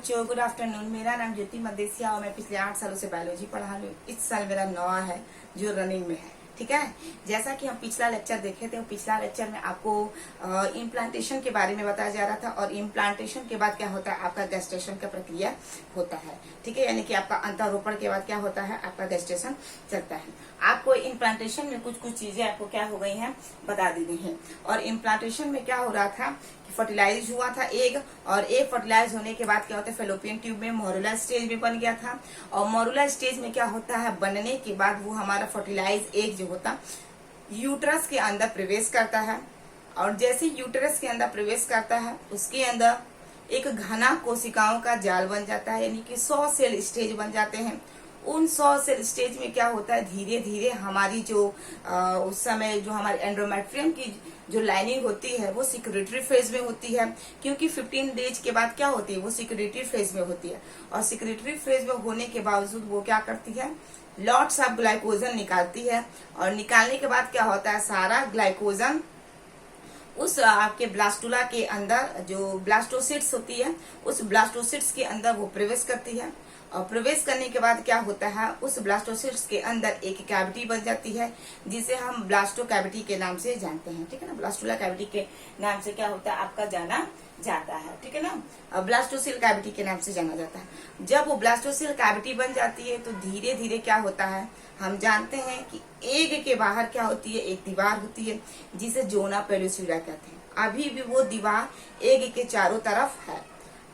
बच्चों, good afternoon. मेरा नाम ज्योति मदेसिया और मैं पिछले 8 सालों से बायोलॉजी पढ़ा रही हूँ। इस साल मेरा 9वां है जो रनिंग में है। ठीक है, जैसा कि हम पिछला लेक्चर देखे थे, पिछला लेक्चर में आपको इम्प्लांटेशन के बारे में बताया जा रहा था और इम्प्लांटेशन के बाद क्या होता है, आपका गेस्टेशन का प्रक्रिया होता है। ठीक है, यानी कि आपका अंतरोपण के बाद क्या होता है, आपका गेस्टेशन चलता है। आपको इम्प्लांटेशन में कुछ कुछ चीजें आपको क्या हो गई हैं, बता दी गई हैं। और इम्प्लांटेशन में क्या हो रहा था कि फर्टिलाइज हुआ था एग, और एग फर्टिलाइज होने के बाद क्या होता है, फेलोपियन ट्यूब में मोरुला स्टेज में बन गया था। और मोरुला स्टेज में क्या होता है, बनने के बाद वो हमारा फर्टिलाइज एग जो होता यूट्रस के अंदर प्रवेश करता है। और जैसे यूट्रस के अंदर प्रवेश करता है, उसके अंदर एक घना कोशिकाओं का जाल बन जाता है, यानी कि 100 सेल स्टेज बन जाते हैं। उन 100 सेल स्टेज में क्या होता है, धीरे धीरे हमारी जो उस समय जो हमारे एंड्रोमेट्रियम की जो लाइनिंग होती है वो सिक्रेटरी फेज में होती है, क्योंकि 15 डेज के बाद क्या होती है, वो सिक्रेटरी फेज में होती है। और सिक्रेटरी फेज में होने के बावजूद वो क्या करती है, लॉट्स ऑफ ग्लाइकोजन निकालती है। और निकालने के बाद क्या होता है, सारा ग्लाइकोजन उस आपके ब्लास्टुला के अंदर जो ब्लास्टोसिट्स होती है, उस ब्लास्टोसिट्स के अंदर वो प्रवेश करती है। और प्रवेश करने के बाद क्या होता है, उस ब्लास्टोसिट्स के अंदर एक कैविटी बन जाती है, जिसे हम ब्लास्टो कैविटी के नाम से जानते हैं। ठीक है ना, ब्लास्टुला कैविटी के नाम से क्या होता है, आपका जाना जाता है। ठीक है ना, ब्लास्टोसिल कैविटी के नाम से जाना जाता है। जब वो ब्लास्टोसिल कैविटी बन जाती है तो धीरे धीरे क्या होता है, हम जानते हैं कि एग के बाहर क्या होती है, एक दीवार होती है जिसे जोना पेलुसिडा कहते हैं। अभी भी वो दीवार एग के चारों तरफ है।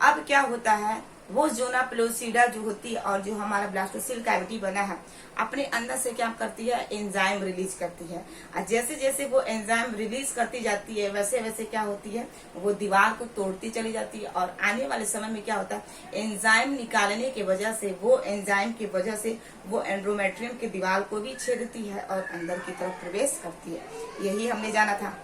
अब क्या होता है, वो जोना पेलुसिडा जो होती है और जो हमारा ब्लास्टोसिल कैविटी बना है, अपने अंदर से क्या करती है, एंजाइम रिलीज करती है। और जैसे जैसे वो एंजाइम रिलीज करती जाती है, वैसे वैसे क्या होती है, वो दीवार को तोड़ती चली जाती है। और आने वाले समय में क्या होता है, एंजाइम निकालने की वजह से, वो एंजाइम की वजह से वो एंड्रोमेट्रियम की दीवार को भी छेदती है और अंदर की तरफ प्रवेश करती है। यही हमने जाना था।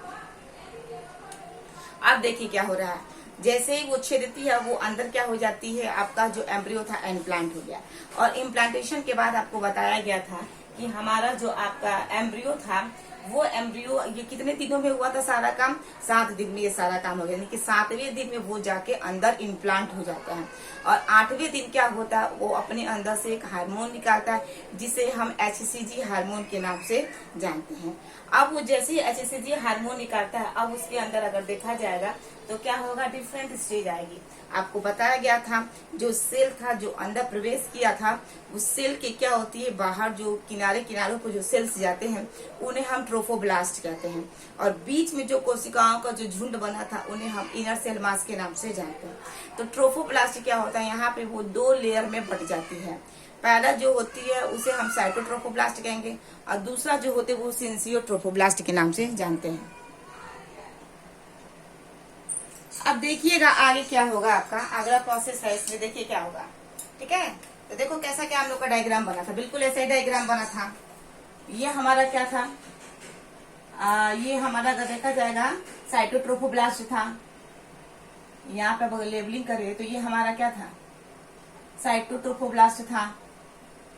अब देखिए क्या हो रहा है, जैसे ही वो छेदती है, वो अंदर क्या हो जाती है, आपका जो एम्ब्रियो था इम्प्लांट हो गया। और इम्प्लांटेशन के बाद आपको बताया गया था कि हमारा जो आपका एम्ब्रियो था, वो एम्ब्रियो ये कितने दिनों में हुआ था सारा काम, 7 दिन में ये सारा काम हो गया। यानी कि 7वें दिन में वो जाके अंदर इम्प्लांट हो जाता है। और 8वें दिन क्या होता है, वो अपने अंदर से एक हार्मोन निकालता है जिसे हम HCG हार्मोन के नाम से जानते हैं। अब वो जैसे ही HCG हार्मोन निकालता है, अब उसके अंदर अगर देखा जाएगा तो क्या होगा, डिफरेंट स्टेज आएगी। आपको बताया गया था जो सेल था जो अंदर प्रवेश किया था, उस सेल के क्या होती है, बाहर जो किनारे किनारों पर जो सेल्स जाते हैं उन्हें हम ट्रोफोब्लास्ट कहते हैं। और बीच में जो कोशिकाओं का जो झुंड बना था उन्हें हम इनर सेल मास के नाम से जानते हैं। तो ट्रोफोब्लास्ट क्या होता है, यहाँ पे वो 2 लेयर में बट जाती है। पहला जो होती है उसे हम साइटोट्रोफोब्लास्ट कहेंगे, और दूसरा जो होते हैं वो सिंसियोट्रोफोब्लास्ट के नाम से जानते हैं। अब देखिएगा आगे क्या होगा, आपका अगला प्रोसेस है, इसमें देखिए क्या होगा। ठीक है, तो देखो कैसा क्या हम लोग का डायग्राम बना था, बिल्कुल ऐसा ही डायग्राम बना था। ये हमारा क्या था, ये हमारा अगर देखा जाएगा साइटोट्रोफोब्लास्ट था। यहाँ पे अगर लेबलिंग करें तो ये हमारा क्या था, साइटोट्रोफोब्लास्ट था।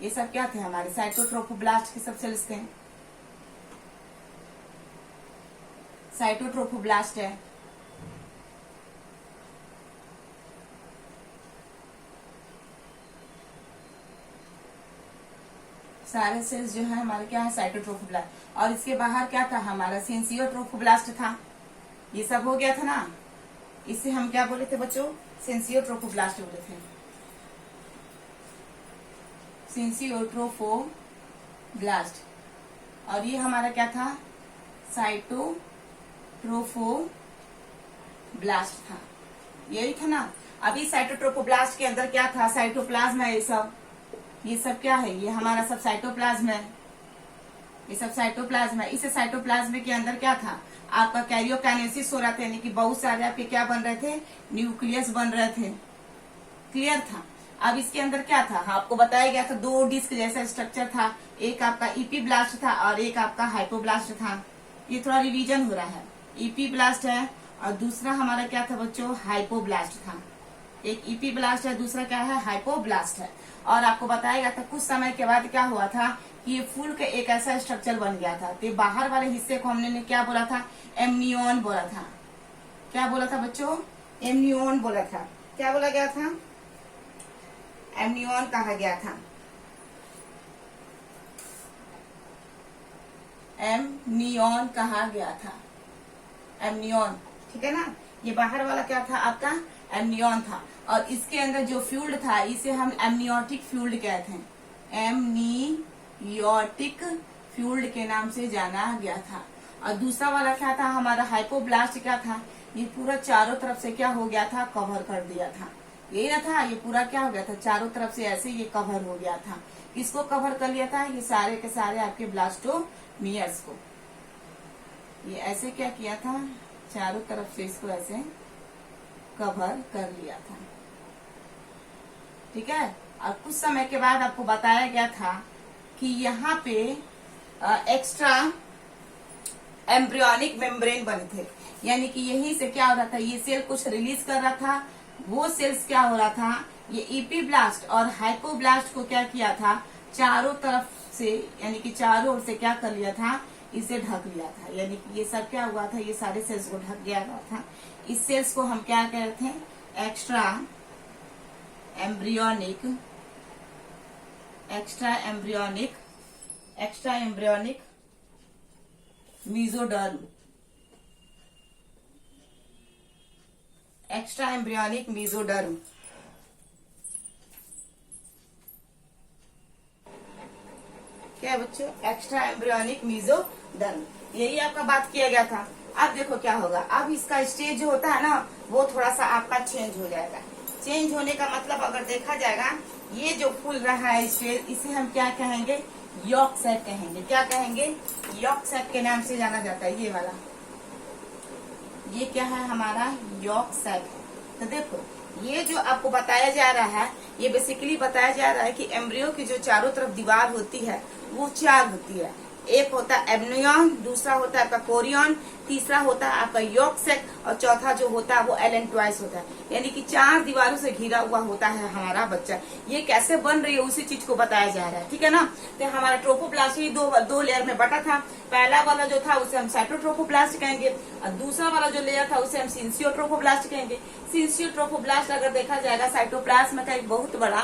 ये सब क्या थे, हमारे साइटोट्रोफोब्लास्ट के सब सेल्स थे। साइटोट्रोफोब्लास्ट है, सारे सेल्स जो है हमारे क्या है, साइटोट्रोफोब्लास्ट। और इसके बाहर क्या था, हमारा सिंसियोट्रोफोब्लास्ट था। ये सब हो गया था ना, इसे हम क्या बोले थे बच्चों, सिंसियोट्रोफोब्लास्ट बोले थे, सिंसियोट्रोफोब्लास्ट। और ये हमारा क्या था, साइटोट्रोफोब्लास्ट था, यही था ना। अभी साइटोट्रोफोब्लास्ट के अंदर क्या था, साइटोप्लाज्म है। ये सब क्या है, ये हमारा सब साइटोप्लाज्म है, ये सब साइटोप्लाज्म है। इस साइटोप्लाज्म के अंदर क्या था, आपका कैरियोकाइनेसिस हो रहा था, यानी कि बहुत सारे आपके क्या बन रहे थे, न्यूक्लियस बन रहे थे। क्लियर था। अब इसके अंदर क्या था, आपको बताया गया था 2 डिस्क जैसा स्ट्रक्चर था, एक आपका इपीब्लास्ट था और एक आपका हाइपोब्लास्ट था। ये थोड़ा रिवीजन हो रहा है, इपीब्लास्ट है और दूसरा हमारा क्या था बच्चों, हाइपोब्लास्ट था। एक इपीब्लास्ट है, दूसरा क्या है, हाइपोब्लास्ट है। और आपको बताया गया था कुछ समय के बाद क्या हुआ था कि ये फूल का एक ऐसा स्ट्रक्चर बन गया था। तो बाहर वाले हिस्से को हमने क्या बोला था, एमनियोन बोला था। क्या बोला था बच्चों, एमनियोन बोला था। क्या बोला गया था, एमनियन कहा गया था। एमनियन कहा गया था, एमनियन, ठीक है ना। ये बाहर वाला क्या था आपका, एमनियन था। और इसके अंदर जो फ्यूल्ड था इसे हम एमनियोटिक फ्यूल्ड कहते हैं, एमनियोटिक फ्यूल्ड के नाम से जाना गया था। और दूसरा वाला क्या था हमारा हाइपोब्लास्ट, क्या था, ये पूरा चारों तरफ से क्या हो गया था, कवर कर दिया था। यही ना था, ये पूरा क्या हो गया था, चारों तरफ से ऐसे ये कवर हो गया था। किसको कवर कर लिया था, ये सारे के सारे आपके ब्लास्टोमियर्स को। ये ऐसे क्या किया था, चारों तरफ से इसको ऐसे कवर कर लिया था, ठीक है। और कुछ समय के बाद आपको बताया गया था कि यहाँ पे एक्स्ट्रा एम्ब्रियोनिक मेम्ब्रेन बने थे, यानी कि यहीं से क्या हो रहा था, ये सेल कुछ रिलीज कर रहा था, वो सेल्स क्या हो रहा था, ये इपीब्लास्ट और हाइपोब्लास्ट को क्या किया था, चारों तरफ से यानी कि चारों ओर से क्या कर लिया था, इसे ढक लिया था। यानी कि ये सब क्या हुआ था, ये सारे सेल्स को ढक गया था। इस सेल्स को हम क्या कहते हैं, extra embryonic mesoderm, extra embryonic mesoderm. क्या है बच्चों, एक्स्ट्रा एम्ब्रियोनिक मीजोडर्म, यही आपका बात किया गया था। अब देखो क्या होगा, अब इसका स्टेज जो होता है ना वो थोड़ा सा आपका चेंज हो जाएगा। चेंज होने का मतलब अगर देखा जाएगा, ये जो फूल रहा है स्टेज, इसे हम क्या कहेंगे, यॉर्क सैक कहेंगे। क्या कहेंगे, यॉर्क सैक के नाम से जाना जाता है। ये वाला, ये क्या है हमारा, यॉर्क सैक है। तो देखो ये जो आपको बताया जा रहा है, ये बेसिकली बताया जा रहा है कि एम्ब्रियो की जो चारों तरफ दीवार होती है वो चार होती है। एक होता है एमनियन, दूसरा होता है आपका कोरियन, तीसरा होता है आपका यॉर्क सैक और चौथा जो होता है वो एलेंट्रॉइस होता है। यानी कि चार दीवारों से घिरा हुआ होता है हमारा बच्चा। ये कैसे बन रही है उसी चीज को बताया जा रहा है, ठीक है ना। तो हमारा ट्रोफोप्लास्ट दो लेयर में बटा था। पहला वाला जो था उसे हम साइटोट्रोफोप्लास्ट कहेंगे और दूसरा वाला जो लेयर था उसे हम सिंसियोट्रोफोप्लास्ट कहेंगे। सिंसियोट्रोफोप्लास्ट अगर देखा जाएगा साइटोप्लाज्म का एक बहुत बड़ा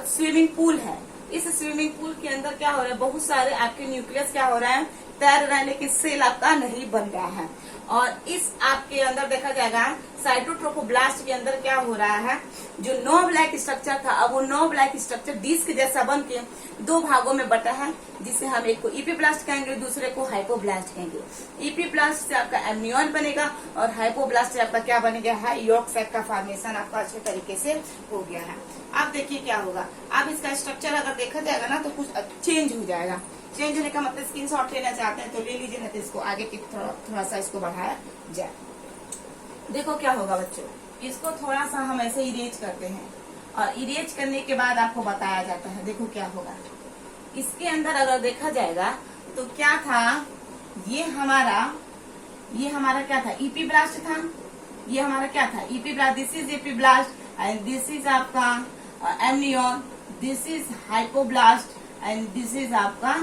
स्विमिंग पूल है। इस स्विमिंग पूल के अंदर क्या हो रहा है, बहुत सारे आपके न्यूक्लियस क्या हो रहा है, तैर रहा है, लेकिन सेल आपका नहीं बन रहा है। और इस आपके अंदर देखा जाएगा साइटोट्रोफोब्लास्ट के अंदर क्या हो रहा है, जो नॉब लाइक स्ट्रक्चर था अब वो नॉब लाइक स्ट्रक्चर डिस्क जैसा बन के दो भागों में बटा है, जिसे हम एक को इपीब्लास्ट कहेंगे, दूसरे को हाइपोब्लास्ट कहेंगे। इपीब्लास्ट से आपका एमनियन बनेगा और हाइपोब्लास्ट से आपका क्या बनेगा, यॉर्क सैक का फॉर्मेशन आपका अच्छे तरीके से हो गया है। अब देखिए क्या होगा, अब इसका स्ट्रक्चर अगर देखा जाएगा ना तो कुछ चेंज हो जाएगा। चेंज होने का मतलब स्क्रीनशॉट लेना चाहते हैं तो ले लीजिए, नहीं तो इसको आगे की थोड़ा सा इसको बढ़ाया जाए। देखो क्या होगा बच्चों, इसको थोड़ा सा हम ऐसे इरेज करते हैं और इरेज करने के बाद आपको बताया जाता है। देखो क्या होगा, इसके अंदर अगर देखा जाएगा तो क्या था, ये हमारा क्या था, इपीब्लास्ट था। ये हमारा क्या था, epiblast, this is epiblast and this is आपका amnion, this is hypoblast and this is आपका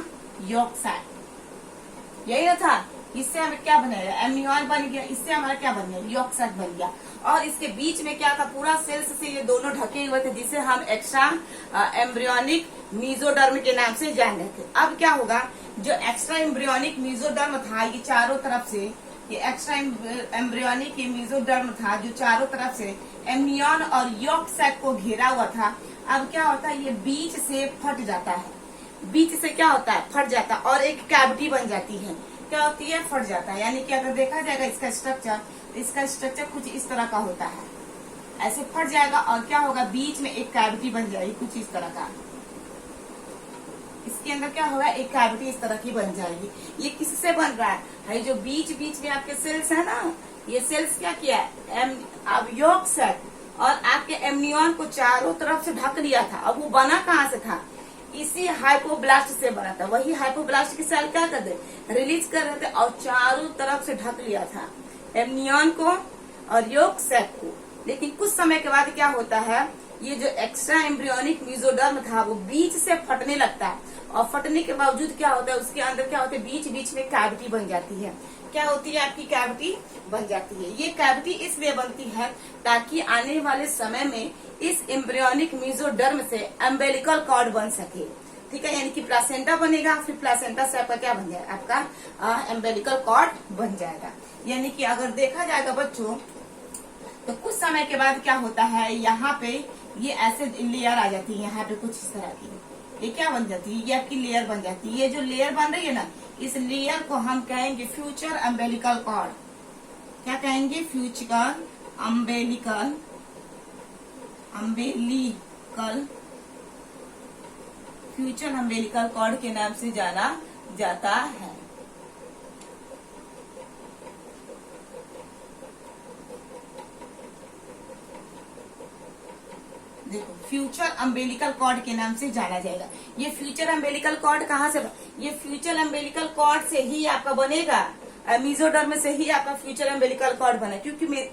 यॉर्क सैक। यही ना था, इससे हमें क्या बनेगा, एमनियन बन गया, इससे हमारा क्या बन गया, यॉर्क सैक बन गया। और इसके बीच में क्या था, पूरा सेल्स से ये दोनों ढके हुए थे, जिसे हम एक्स्ट्रा एम्ब्रियोनिक मीजोडर्म के नाम से जान रहे थे। अब क्या होगा, जो एक्स्ट्रा एम्ब्रियोनिक मीजोडर्म था, ये चारों तरफ से, ये एक्स्ट्रा एम्ब्रियोनिक मीजोडर्म था जो चारों तरफ से एमनियन और यॉर्क सैक को घेरा हुआ था। अब क्या होता है, ये बीच से फट जाता है, बीच से क्या होता है, फट जाता है और एक कैविटी बन जाती है। क्या होती है, फट जाता है। यानी कि अगर देखा जाएगा इसका स्ट्रक्चर कुछ इस तरह का होता है, ऐसे फट जाएगा और क्या होगा, बीच में एक कैविटी बन जाएगी कुछ इस तरह का। इसके अंदर क्या होगा, एक कैविटी इस तरह की बन जाएगी। ये किससे बन रहा है, जो बीच बीच में आपके सेल्स है ना, ये सेल्स क्या किया है, अब यॉर्क सैक और आपके एमनियन को चारों तरफ से ढक लिया था। अब वो बना कहाँ से था, इसी हाइपोब्लास्ट से बना था। वही हाइपोब्लास्ट की सेल क्या कर दे, रिलीज कर रहे थे और चारों तरफ से ढक लिया था एमनियन को और यॉर्क सैक को। लेकिन कुछ समय के बाद क्या होता है, ये जो एक्स्ट्रा एम्ब्रियोनिक मीजोडर्म था वो बीच से फटने लगता है और फटने के बावजूद क्या होता है, उसके अंदर क्या होता है, बीच बीच में कैविटी बन जाती है। क्या होती है, आपकी कैविटी बन जाती है। ये कैविटी इसलिए बनती है ताकि आने वाले समय में इस एम्ब्रियोनिक मेसोडर्म से अम्बिलिकल कॉर्ड बन सके, ठीक है, यानी कि प्लासेंटा बनेगा, फिर प्लासेंटा से आपका क्या बन जाएगा, आपका अम्बिलिकल कॉर्ड बन जाएगा। यानी कि अगर देखा जाएगा बच्चों तो कुछ समय के बाद क्या होता है, यहाँ पे ये ऐसे लेयर आ जाती है, यहाँ पे कुछ इस तरह की, ये क्या बन जाती है, ये आपकी लेयर बन जाती है। ये जो लेयर बन रही है ना, इस लेयर को हम कहेंगे फ्यूचर अम्बिलिकल कॉर्ड। क्या कहेंगे, future umbilical future umbilical cord के नाम से जाना जाता है। देखो, फ्यूचर अम्बिलिकल कॉर्ड के नाम से जाना जाएगा। ये फ्यूचर अम्बिलिकल कॉर्ड कहाँ से, ये फ्यूचर अम्बिलिकल कॉर्ड से ही आपका बनेगा, मेसोडर्म से ही आपका फ्यूचर अम्बिलिकल कॉर्ड बना, क्योंकि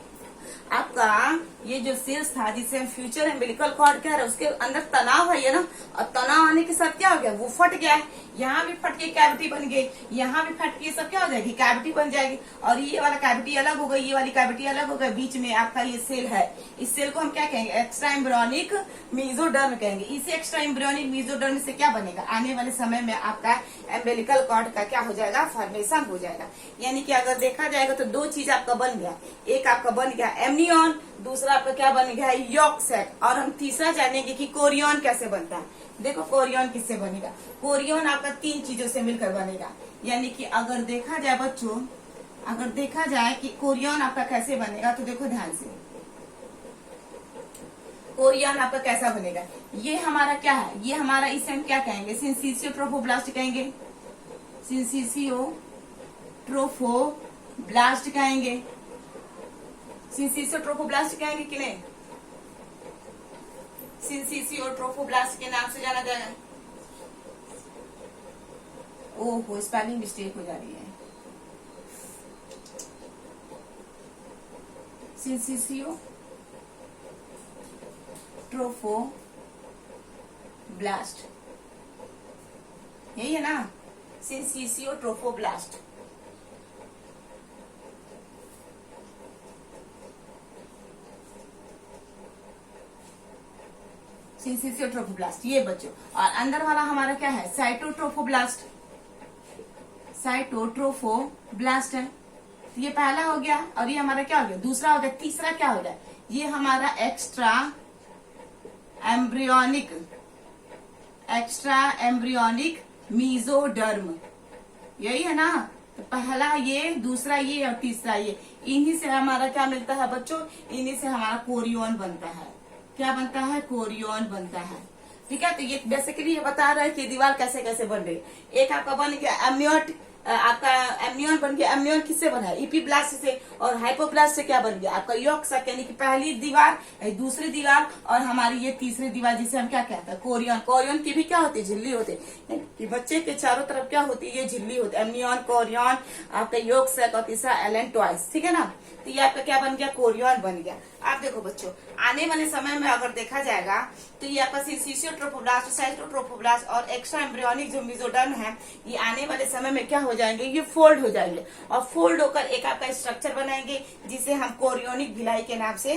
आपका ये जो सेल्स था जिसे हम फ्यूचर अम्बिलिकल कॉर्ड कह रहे हैं, उसके अंदर तनाव है ना, और तनाव आने के साथ क्या हो गया, वो फट गया है। यहाँ भी फट के कैविटी बन गई, यहाँ भी फट के सब क्या हो जाएगी, कैविटी बन जाएगी। और ये वाला कैविटी अलग हो गई, ये वाली कैविटी अलग हो गई, बीच में आपका ये सेल है, इस सेल को हम क्या कहेंगे, एक्स्ट्रा एम्ब्रियोनिक मेसोडर्म कहेंगे। इसी एक्स्ट्रा एम्ब्रियोनिक मेसोडर्म से क्या बनेगा, आने वाले समय में आपका अम्बिलिकल कॉर्ड का क्या हो जाएगा, फॉर्मेशन हो जाएगा। यानी कि अगर देखा जाएगा तो दो चीज आपका बन गया, एक आपका बन गया एमनियन, दूसरा आपका क्या बन गया है, यॉक सेट, और हम तीसरा जानेंगे कि कोरियन कैसे बनता है। देखो कोरियन किससे बनेगा, कोरियन आपका 3 चीजों से मिलकर बनेगा। यानी कि अगर देखा जाए बच्चों, अगर देखा जाए कि कोरियन आपका कैसे बनेगा, तो देखो ध्यान से, कोरियन आपका कैसा बनेगा, ये हमारा क्या है, ये हमारा इसे हम क्या कहेंगे, सिंसिसियो ट्रोफोब्लास्ट कहेंगे, सिंसिसियो ट्रोफोब्लास्ट कहेंगे, सिंसिसियो ट्रोफोब्लास्ट कहेंगे कि नहीं, सिंसिसियो ट्रोफोब्लास्ट के नाम से जाना जाएगा। ओहो, स्पेलिंग मिस्टेक हो जा रही है, सिंसिसियो ट्रोफोब्लास्ट, यही है ना, सिंसिसियो ट्रोफोब्लास्ट। सिंसिसियो ट्रोफोब्लास्ट ये बच्चों, और अंदर वाला हमारा क्या है, साइटोट्रोफोब्लास्ट, साइटोट्रोफोब्लास्ट है। ये पहला हो गया, और ये हमारा क्या हो गया, दूसरा हो गया। तीसरा क्या हो गया, ये हमारा एक्स्ट्रा एम्ब्रियोनिक मेसोडर्म, यही है ना। तो पहला ये, दूसरा ये, और तीसरा ये, इन्हीं से हमारा क्या मिलता है बच्चों, इन्हीं से हमारा कोरियन बनता है। क्या बनता है, कोरियन बनता है, ठीक है। तो ये बेसिकली ये बता रहा है कि दीवार कैसे कैसे बन रही। एक आपका बन गया एमनियट, आपका एमनियन बन गया। एमनियन किससे बना है, इपीब्लास्ट से, और हाइपोब्लास्ट से क्या बन गया, आपका यॉक सेट, यानी कि पहली दीवार, दूसरी दीवार, और हमारी ये तीसरी दीवार, जिसे हम क्या कहते हैं, कोरियन। कोरियन की भी क्या होती है, झिल्ली होती है, कि बच्चे के चारों तरफ क्या होती है, ये झिल्ली होती है। एमनियन, कोरियन, आपका यॉक सेट, और तीसरा एलेंटॉइस, ठीक है ना। तो ये आपका क्या बन गया, कोरियन बन गया। आप देखो बच्चों, आने वाले समय में अगर देखा जाएगा तो ये आपका सिंसिसियो ट्रोफोब्लास्ट, साइटोट्रोफोब्लास्ट और एक्स्ट्रा एम्ब्रियोनिक जो मेसोडर्म है, ये आने वाले समय में क्या हो जाएंगे, ये फोल्ड हो जाएंगे, और फोल्ड होकर एक आपका स्ट्रक्चर बनाएंगे, जिसे हम कोरियोनिक भिलाई के नाम से